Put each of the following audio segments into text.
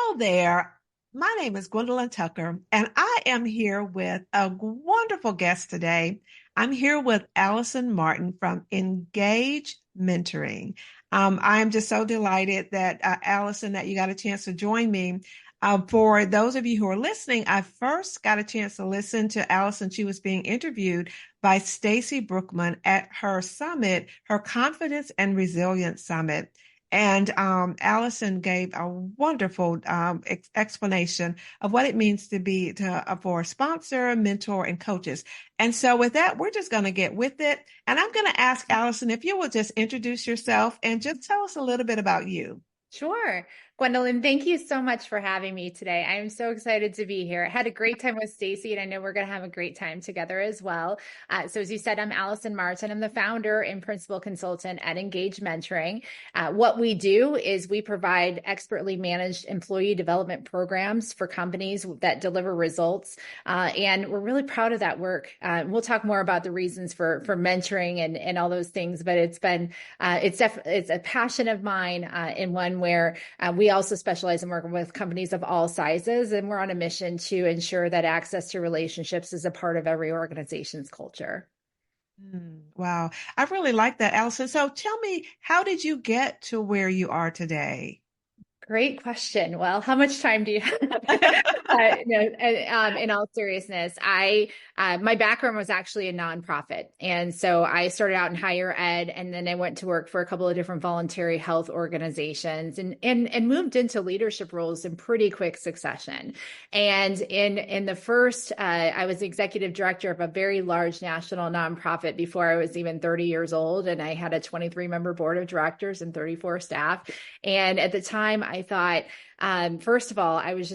Hello there. My name is Gwendolyn Tucker, and I am here with a wonderful guest today. I'm here with Allison Martin from Engage Mentoring. I am just so delighted that, Allison, that you got a chance to join me. For those of you who are listening, I first got a chance to listen to Allison. She was being interviewed by Stacy Brookman at her summit, her Confidence and Resilience Summit. And Allison gave a wonderful explanation of what it means to be for a sponsor, mentor, and coaches. And so with that, we're just going to get with it. And I'm going to ask Allison if you will just introduce yourself and just tell us a little bit about you. Sure. Gwendolyn, thank you so much for having me today. I'm so excited to be here. I had a great time with Stacy, and I know we're going to have a great time together as well. So as you said, I'm Allison Martin. I'm the founder and principal consultant at Engage Mentoring. What we do is we provide expertly managed employee development programs for companies that deliver results. And we're really proud of that work. We'll talk more about the reasons for mentoring and all those things, but it's a passion of mine, and one where we also specialize in working with companies of all sizes, and we're on a mission to ensure that access to relationships is a part of every organization's culture. Wow. I really like that, Allison. So tell me, how did you get to where you are today? Great question. Well, how much time do you have? No, in all seriousness, my background was actually a nonprofit. And so I started out in higher ed, and then I went to work for a couple of different voluntary health organizations and moved into leadership roles in pretty quick succession. And in the first, I was executive director of a very large national nonprofit before I was even 30 years old. And I had a 23-member board of directors and 34 staff. And at the time, I thought, first of all, I was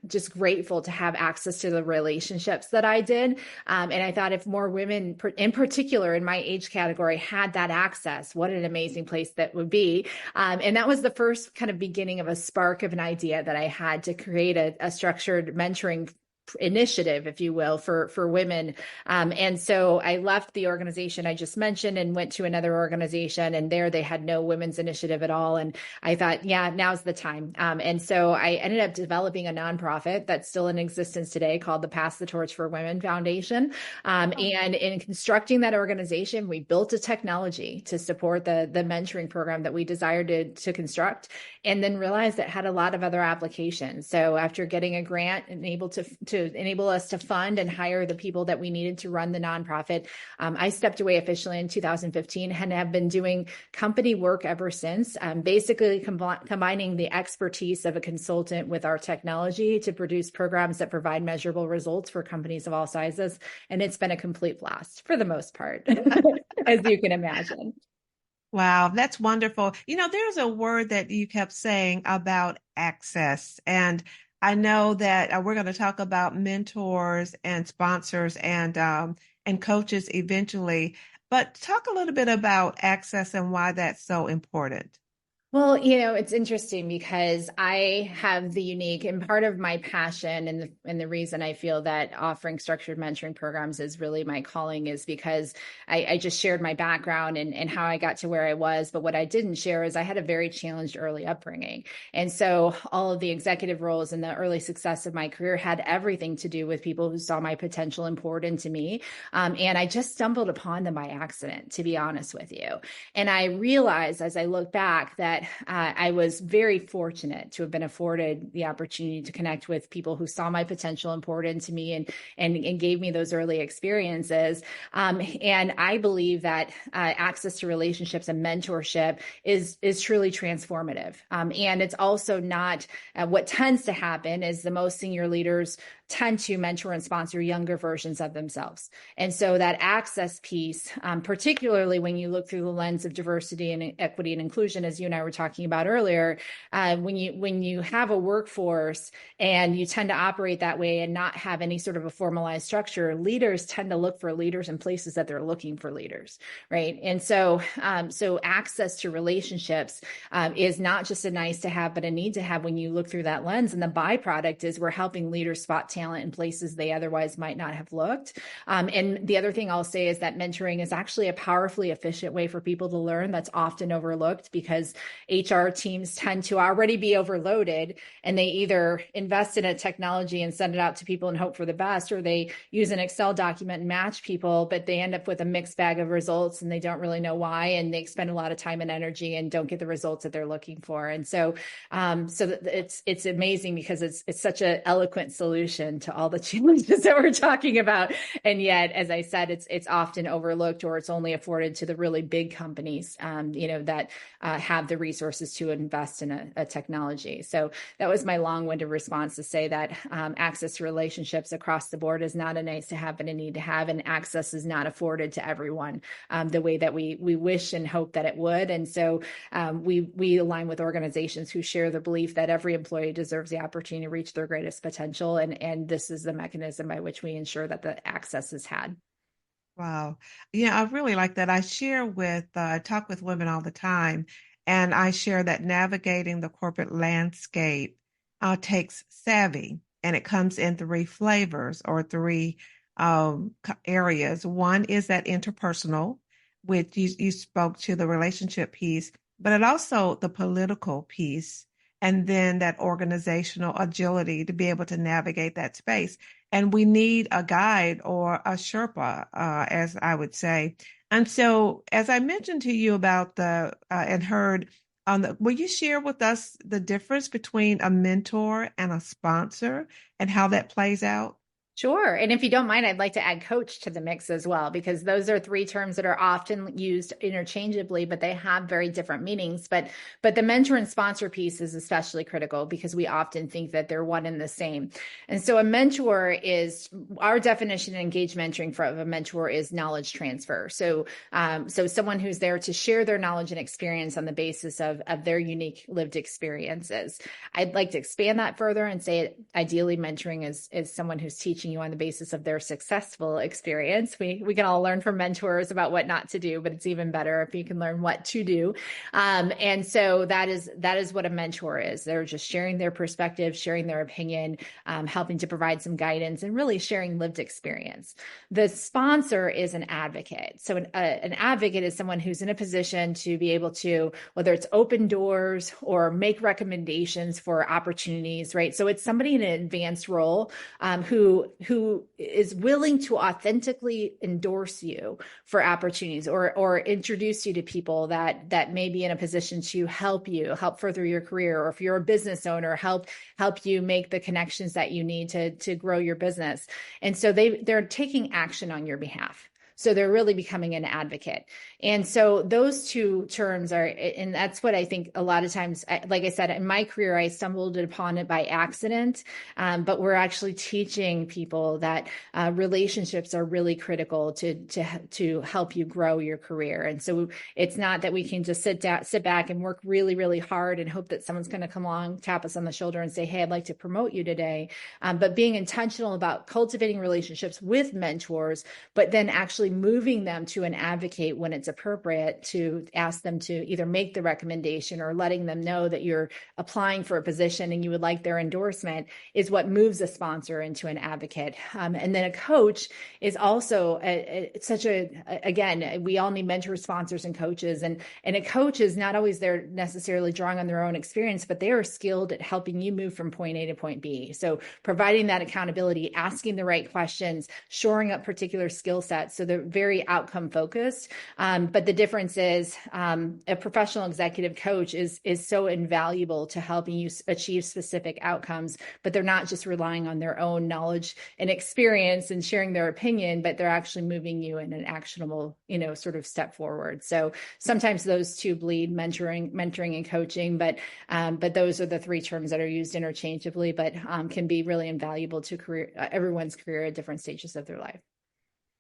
just grateful to have access to the relationships that I did. And I thought if more women in particular in my age category had that access, what an amazing place that would be. And that was the first kind of beginning of a spark of an idea that I had to create a structured mentoring initiative, if you will, for women. And so I left the organization I just mentioned and went to another organization, and there they had no women's initiative at all. And I thought, yeah, now's the time. And so I ended up developing a nonprofit that's still in existence today called the Pass the Torch for Women Foundation. And in constructing that organization, we built a technology to support the mentoring program that we desired to construct, and then realized it had a lot of other applications. So after getting a grant and able to enable us to fund and hire the people that we needed to run the nonprofit, I stepped away officially in 2015 and have been doing company work ever since, basically combining the expertise of a consultant with our technology to produce programs that provide measurable results for companies of all sizes. And it's been a complete blast for the most part, as you can imagine. Wow, that's wonderful. There's a word that you kept saying about access. And I know that we're going to talk about mentors and sponsors and coaches eventually, but talk a little bit about access and why that's so important. Well, it's interesting because I have the unique, and part of my passion and the reason I feel that offering structured mentoring programs is really my calling is because I just shared my background and how I got to where I was. But what I didn't share is I had a very challenged early upbringing. And so all of the executive roles and the early success of my career had everything to do with people who saw my potential and poured into me. And I just stumbled upon them by accident, to be honest with you. And I realized as I look back that I was very fortunate to have been afforded the opportunity to connect with people who saw my potential and poured into me and gave me those early experiences. And I believe that access to relationships and mentorship is truly transformative. And it's also not what tends to happen is the most senior leaders tend to mentor and sponsor younger versions of themselves. And so that access piece, particularly when you look through the lens of diversity and equity and inclusion, as you and I were talking about earlier, when you have a workforce and you tend to operate that way and not have any sort of a formalized structure, leaders tend to look for leaders in places that they're looking for leaders, right? And so access to relationships is not just a nice to have, but a need to have when you look through that lens. And the byproduct is we're helping leaders spot talent in places they otherwise might not have looked. And the other thing I'll say is that mentoring is actually a powerfully efficient way for people to learn that's often overlooked because HR teams tend to already be overloaded, and they either invest in a technology and send it out to people and hope for the best, or they use an Excel document and match people, but they end up with a mixed bag of results and they don't really know why, and they spend a lot of time and energy and don't get the results that they're looking for. And so it's amazing because it's such an eloquent solution to all the challenges that we're talking about, and yet, as I said, it's often overlooked, or it's only afforded to the really big companies, that have the resources to invest in a technology. So that was my long-winded response to say that access to relationships across the board is not a nice to have, but a need to have, and access is not afforded to everyone the way that we wish and hope that it would. And so we align with organizations who share the belief that every employee deserves the opportunity to reach their greatest potential, and this is the mechanism by which we ensure that the access is had. Wow. Yeah, I really like that. I talk with women all the time, and I share that navigating the corporate landscape takes savvy, and it comes in three flavors or three areas. One is that interpersonal, which you spoke to the relationship piece, but it also the political piece, and then that organizational agility to be able to navigate that space. And we need a guide or a sherpa, as I would say. And so, as I mentioned to you about and heard on will you share with us the difference between a mentor and a sponsor and how that plays out? Sure. And if you don't mind, I'd like to add coach to the mix as well, because those are three terms that are often used interchangeably, but they have very different meanings. But the mentor and sponsor piece is especially critical because we often think that they're one and the same. And so a mentor is our definition in engaged mentoring for a mentor is knowledge transfer. So someone who's there to share their knowledge and experience on the basis of their unique lived experiences. I'd like to expand that further and say ideally mentoring is someone who's teaching you on the basis of their successful experience. We can all learn from mentors about what not to do, but it's even better if you can learn what to do. And so that is what a mentor is. They're just sharing their perspective, sharing their opinion, helping to provide some guidance, and really sharing lived experience. The sponsor is an advocate. So an advocate is someone who's in a position to be able to, whether it's open doors or make recommendations for opportunities, right? So it's somebody in an advanced role who is willing to authentically endorse you for opportunities or introduce you to people that may be in a position to help further your career, or if you're a business owner, help you make the connections that you need to grow your business. And so they're taking action on your behalf. So they're really becoming an advocate. And so those two terms are, and that's what I think a lot of times, like I said, in my career, I stumbled upon it by accident, but we're actually teaching people that relationships are really critical to help you grow your career. And so it's not that we can just sit back and work really, really hard and hope that someone's going to come along, tap us on the shoulder and say, hey, I'd like to promote you today. But being intentional about cultivating relationships with mentors, but then actually moving them to an advocate when it's appropriate, to ask them to either make the recommendation or letting them know that you're applying for a position and you would like their endorsement, is what moves a sponsor into an advocate. And then a coach is also again, we all need mentors, sponsors, and coaches. And a coach is not always there necessarily drawing on their own experience, but they are skilled at helping you move from point A to point B. So providing that accountability, asking the right questions, shoring up particular skill sets. So they're very outcome focused. But the difference is a professional executive coach is so invaluable to helping you achieve specific outcomes, but they're not just relying on their own knowledge and experience and sharing their opinion, but they're actually moving you in an actionable, sort of step forward. So sometimes those two bleed, mentoring and coaching, but those are the three terms that are used interchangeably, but can be really invaluable to everyone's career at different stages of their life.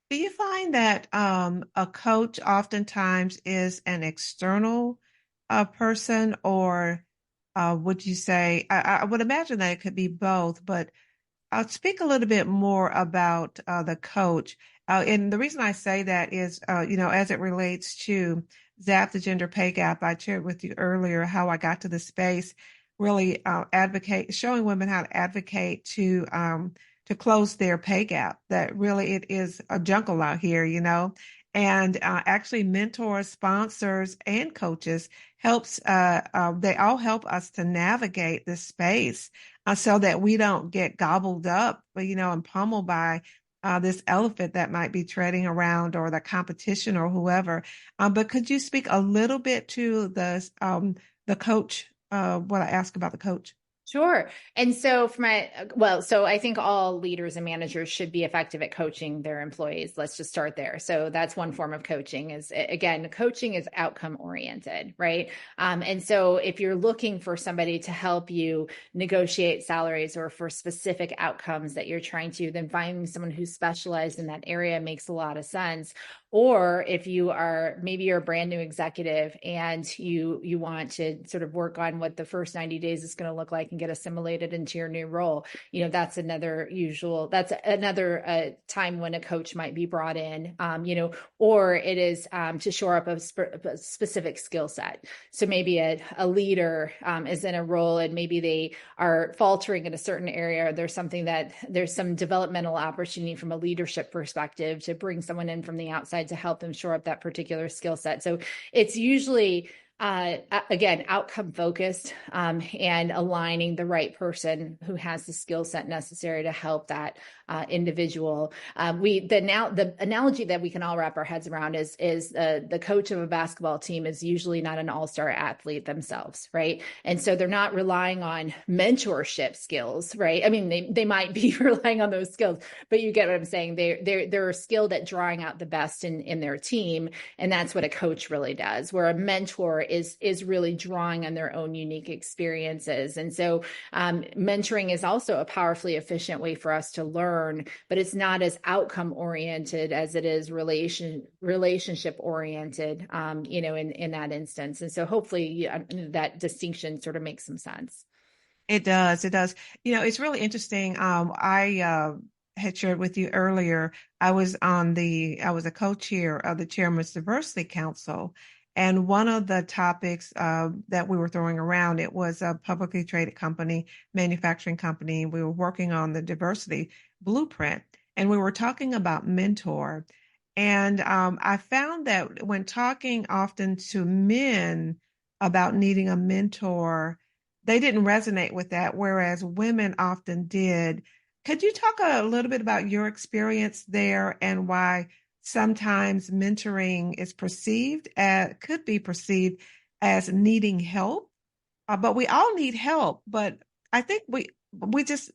Do you find that a coach oftentimes is an external person, or would you say, I would imagine that it could be both, but I'll speak a little bit more about the coach. And the reason I say that is, as it relates to ZAP, the gender pay gap, I shared with you earlier how I got to the space, really showing women how to advocate to close their pay gap. That really it is a jungle out here, And actually, mentors, sponsors, and coaches they all help us to navigate this space so that we don't get gobbled up, and pummeled by this elephant that might be treading around or the competition or whoever. But could you speak a little bit to the coach, what I asked about the coach? Sure. And so so I think all leaders and managers should be effective at coaching their employees. Let's just start there. So that's one form of coaching is, again, coaching is outcome oriented, right? And so if you're looking for somebody to help you negotiate salaries or for specific outcomes that you're trying to, then finding someone who's specialized in that area makes a lot of sense. Or if maybe you're a brand new executive and you want to sort of work on what the first 90 days is going to look like and get assimilated into your new role, that's another time when a coach might be brought in, or it is to shore up a specific skill set. So maybe a leader is in a role and maybe they are faltering in a certain area. There's some developmental opportunity from a leadership perspective to bring someone in from the outside to help them shore up that particular skill set. So it's usually again, outcome focused, and aligning the right person who has the skill set necessary to help that individual. The analogy that we can all wrap our heads around is the coach of a basketball team is usually not an all-star athlete themselves, right? And so they're not relying on mentorship skills, right? I mean, they might be relying on those skills, but you get what I'm saying. They're skilled at drawing out the best in their team, and that's what a coach really does. Where a mentor is really drawing on their own unique experiences. And so mentoring is also a powerfully efficient way for us to learn, but it's not as outcome oriented as it is relationship oriented, in that instance. And so hopefully that distinction sort of makes some sense. It does. It does. It's really interesting. I had shared with you earlier, I was a co-chair of the Chairman's Diversity Council. And one of the topics that we were throwing around, it was a publicly traded company, manufacturing company. We were working on the diversity blueprint, and we were talking about mentor. And I found that when talking often to men about needing a mentor, they didn't resonate with that, whereas women often did. Could you talk a little bit about your experience there and why sometimes mentoring could be perceived as needing help? But we all need help. But I think we just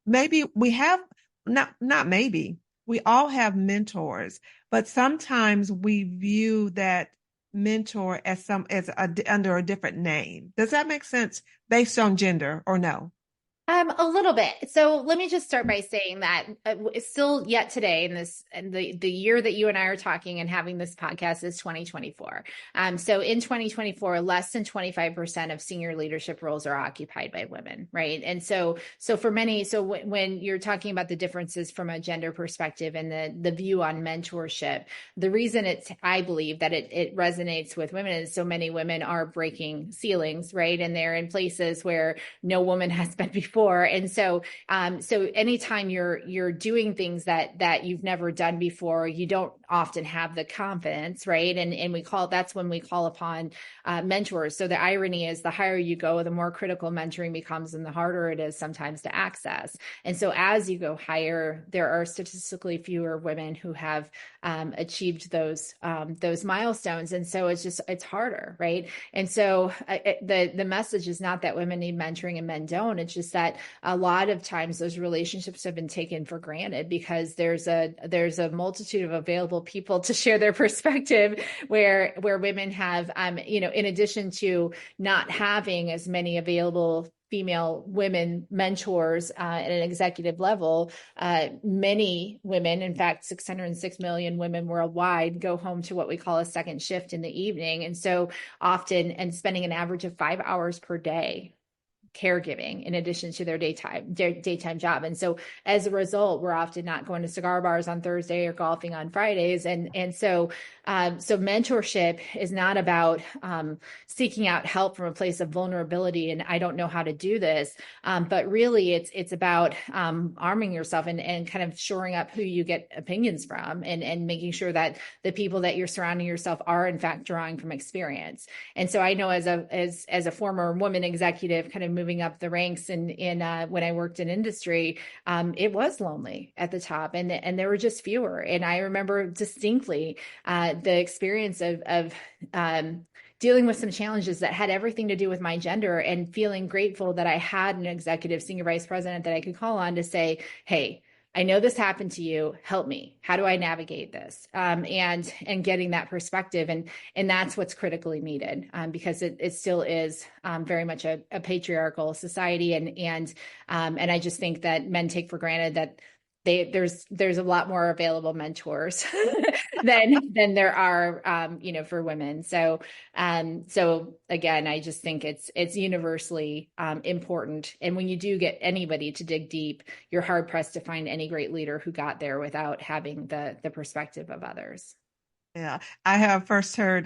maybe we have not maybe we all have mentors, but sometimes we view that mentor under a different name. Does that make sense based on gender or no? A little bit. So let me just start by saying that it's still yet today and the year that you and I are talking and having this podcast is 2024. So in 2024, less than 25% of senior leadership roles are occupied by women, right? And so for many, when you're talking about the differences from a gender perspective and the view on mentorship, the reason I believe that it resonates with women is so many women are breaking ceilings, right? And they're in places where no woman has been before. And so anytime you're doing things that you've never done before, you don't often have the confidence, right? And that's when we call upon mentors. So the irony is the higher you go, the more critical mentoring becomes and the harder it is sometimes to access. And so as you go higher, there are statistically fewer women who have achieved those milestones. And so it's harder, right? And so the message is not that women need mentoring and men don't. It's just that a lot of times those relationships have been taken for granted because there's a multitude of available people to share their perspective where women have, in addition to not having as many available female women mentors at an executive level, many women, in fact, 606 million women worldwide go home to what we call a second shift in the evening. And so often, and spending an average of 5 hours per day caregiving in addition to their daytime job. And so as a result, we're often not going to cigar bars on Thursday or golfing on Fridays. So mentorship is not about seeking out help from a place of vulnerability and I don't know how to do this, but really it's about arming yourself and kind of shoring up who you get opinions from and making sure that the people that you're surrounding yourself are in fact drawing from experience. And so I know as a former woman executive, kind of moving up the ranks in when I worked in industry, it was lonely at the top, and there were just fewer. And I remember distinctly the experience of dealing with some challenges that had everything to do with my gender and feeling grateful that I had an executive senior vice president that I could call on to say, hey, I know this happened to you. Help me. How do I navigate this? And getting that perspective, and that's what's critically needed because it still is very much a patriarchal society, and I just think that men take for granted that there's a lot more available mentors than there are for women. So again, I just think it's universally important. And when you do get anybody to dig deep, you're hard pressed to find any great leader who got there without having the perspective of others. Yeah, I have first heard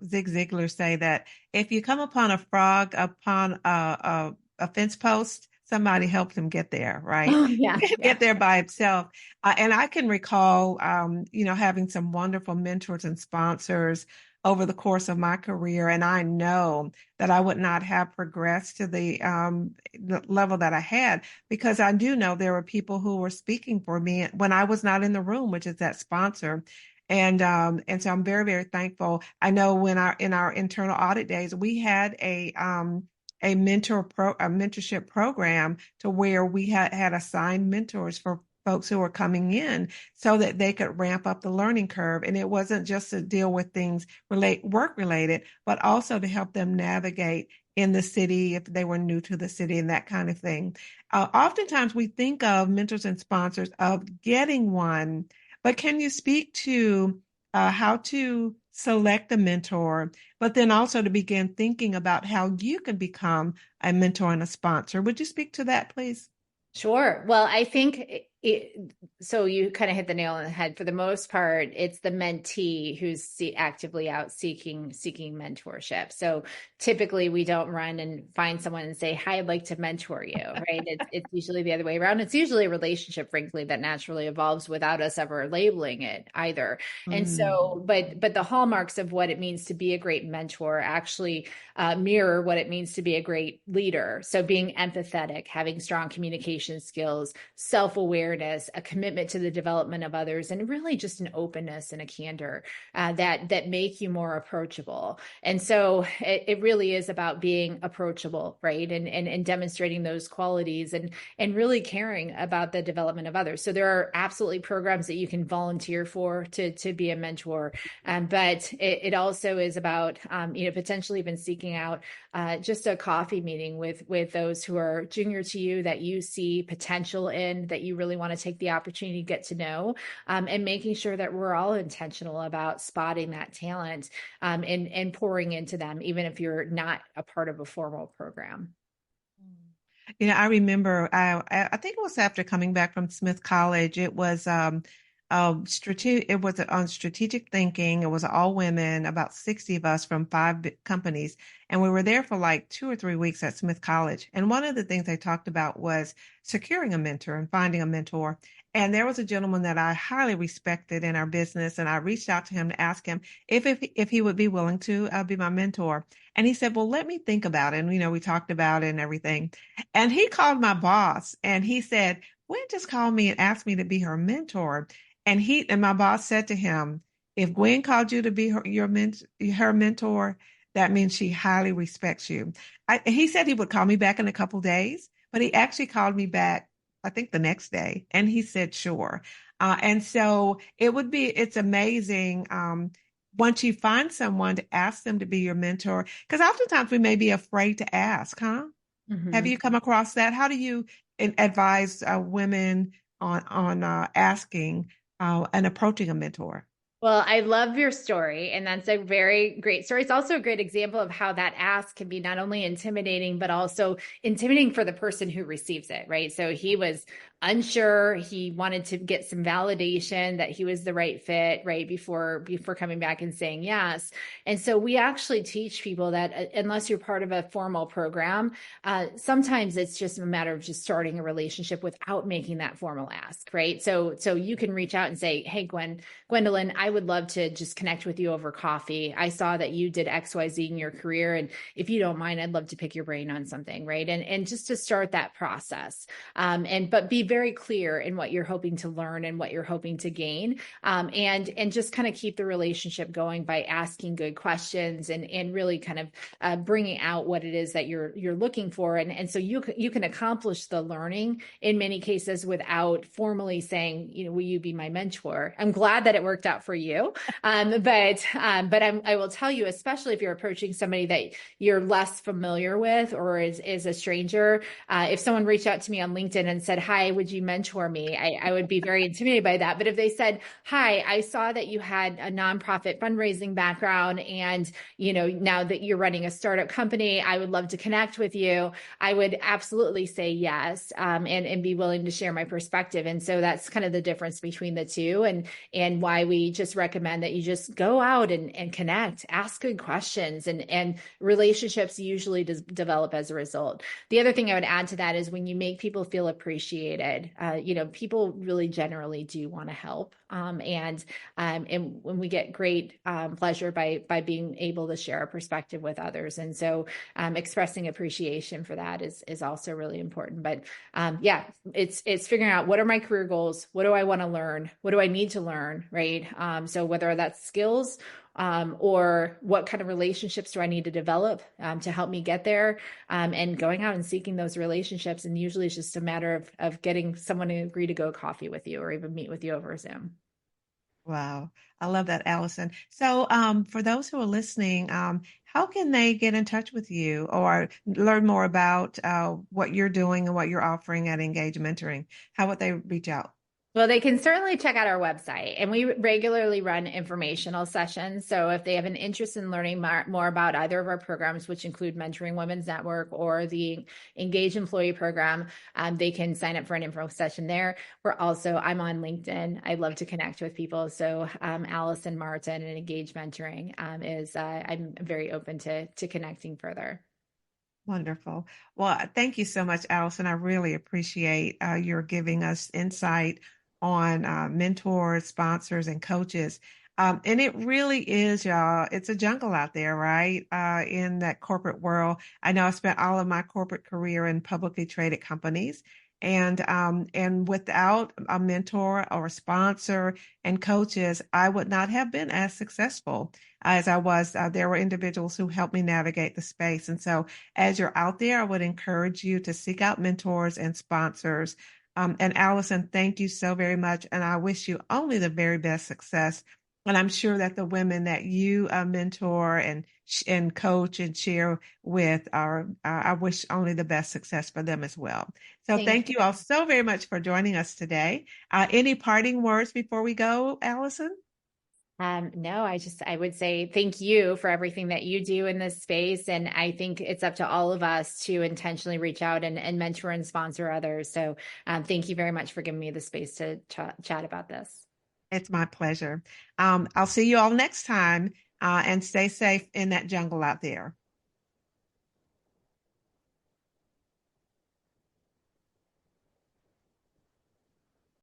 Zig Ziglar say that if you come upon a frog upon a fence post, somebody helped him get there, right? Oh He yeah, didn't yeah. get there by himself. And I can recall, having some wonderful mentors and sponsors over the course of my career. And I know that I would not have progressed to the level that I had because I do know there were people who were speaking for me when I was not in the room, which is that sponsor. And so I'm very, very thankful. I know when in our internal audit days, we had a mentorship program to where we had assigned mentors for folks who were coming in so that they could ramp up the learning curve. And it wasn't just to deal with things work related, but also to help them navigate in the city if they were new to the city and that kind of thing. Oftentimes we think of mentors and sponsors of getting one, but can you speak to how to select a mentor, but then also to begin thinking about how you can become a mentor and a sponsor? Would you speak to that, please? Sure. Well, I think so you kind of hit the nail on the head. For the most part, it's the mentee who's actively out seeking mentorship. So typically we don't run and find someone and say, "Hi, I'd like to mentor you," right? It's usually the other way around. It's usually a relationship, frankly, that naturally evolves without us ever labeling it either. And Mm. so, but the hallmarks of what it means to be a great mentor actually mirror what it means to be a great leader. So being empathetic, having strong communication skills, self-awareness, a commitment to the development of others, and really just an openness and a candor that make you more approachable. And so it really is about being approachable, right? And demonstrating those qualities and really caring about the development of others. So there are absolutely programs that you can volunteer for to be a mentor. But it also is about potentially even seeking out just a coffee meeting with those who are junior to you that you see potential in, that you really want to take the opportunity to get to know, and making sure that we're all intentional about spotting that talent and pouring into them, even if you're not a part of a formal program. I remember I think it was after coming back from Smith College. It was strategic. It was on strategic thinking. It was all women, about 60 of us from five companies, and we were there for like 2 or 3 weeks at Smith College. And one of the things they talked about was securing a mentor and finding a mentor. And there was a gentleman that I highly respected in our business, and I reached out to him to ask him if he would be willing to be my mentor. And he said, "Well, let me think about it." And we talked about it and everything. And he called my boss and he said, "Gwen just called me and asked me to be her mentor." And my boss said to him, "If Gwen called you to be her mentor, that means she highly respects you." He said he would call me back in a couple days, but he actually called me back, I think the next day, and he said, "Sure." And so it's amazing. Once you find someone to ask them to be your mentor, because oftentimes we may be afraid to ask, huh? Have Mhm. you come across that? How do you advise women on asking and approaching a mentor? Well, I love your story, and that's a very great story. It's also a great example of how that ask can be not only intimidating, but also intimidating for the person who receives it, right? So he was unsure. He wanted to get some validation that he was the right fit, right? Before coming back and saying yes. And so we actually teach people that unless you're part of a formal program, sometimes it's just a matter of just starting a relationship without making that formal ask, right? So you can reach out and say, "Hey, Gwendolyn, I would love to just connect with you over coffee. I saw that you did XYZ in your career. And if you don't mind, I'd love to pick your brain on something," right? And just to start that process. But be very clear in what you're hoping to learn and what you're hoping to gain. And just kind of keep the relationship going by asking good questions and really kind of bringing out what it is that you're looking for. And so you can accomplish the learning in many cases without formally saying, will you be my mentor? I'm glad that it worked out for you. I will tell you, especially if you're approaching somebody that you're less familiar with or is a stranger, if someone reached out to me on LinkedIn and said, "Hi, would you mentor me?" I would be very intimidated by that. But if they said, "Hi, I saw that you had a nonprofit fundraising background and, now that you're running a startup company, I would love to connect with you," I would absolutely say yes, and be willing to share my perspective. And so that's kind of the difference between the two, and why we just recommend that you just go out and connect, ask good questions, and relationships usually develop as a result. The other thing I would add to that is when you make people feel appreciated, people really generally do want to help. And when we get great pleasure by being able to share our perspective with others. And so expressing appreciation for that is also really important. But yeah, it's figuring out, what are my career goals? What do I want to learn? What do I need to learn? Right. So whether that's skills, or what kind of relationships do I need to develop to help me get there, and going out and seeking those relationships. And usually it's just a matter of getting someone to agree to go coffee with you or even meet with you over Zoom. Wow. I love that, Allison. So, for those who are listening, how can they get in touch with you or learn more about what you're doing and what you're offering at Engage Mentoring? How would they reach out? Well, they can certainly check out our website, and we regularly run informational sessions. So if they have an interest in learning more about either of our programs, which include Mentoring Women's Network or the Engage Employee Program, they can sign up for an info session there. I'm on LinkedIn. I love to connect with people. So Allison Martin and Engage Mentoring I'm very open to connecting further. Wonderful. Well, thank you so much, Allison. I really appreciate your giving us insight on mentors, sponsors, and coaches. And it really is, y'all, it's a jungle out there, right? In that corporate world. I know I spent all of my corporate career in publicly traded companies. And without a mentor or a sponsor and coaches, I would not have been as successful as I was. There were individuals who helped me navigate the space. And so as you're out there, I would encourage you to seek out mentors and sponsors. And Allison, thank you so very much. And I wish you only the very best success. And I'm sure that the women that you mentor and coach and share with are, I wish only the best success for them as well. So Thank thank you all so very much for joining us today. Any parting words before we go, Allison? No, I would say thank you for everything that you do in this space. And I think it's up to all of us to intentionally reach out and mentor and sponsor others. So thank you very much for giving me the space to chat about this. It's my pleasure. I'll see you all next time and stay safe in that jungle out there.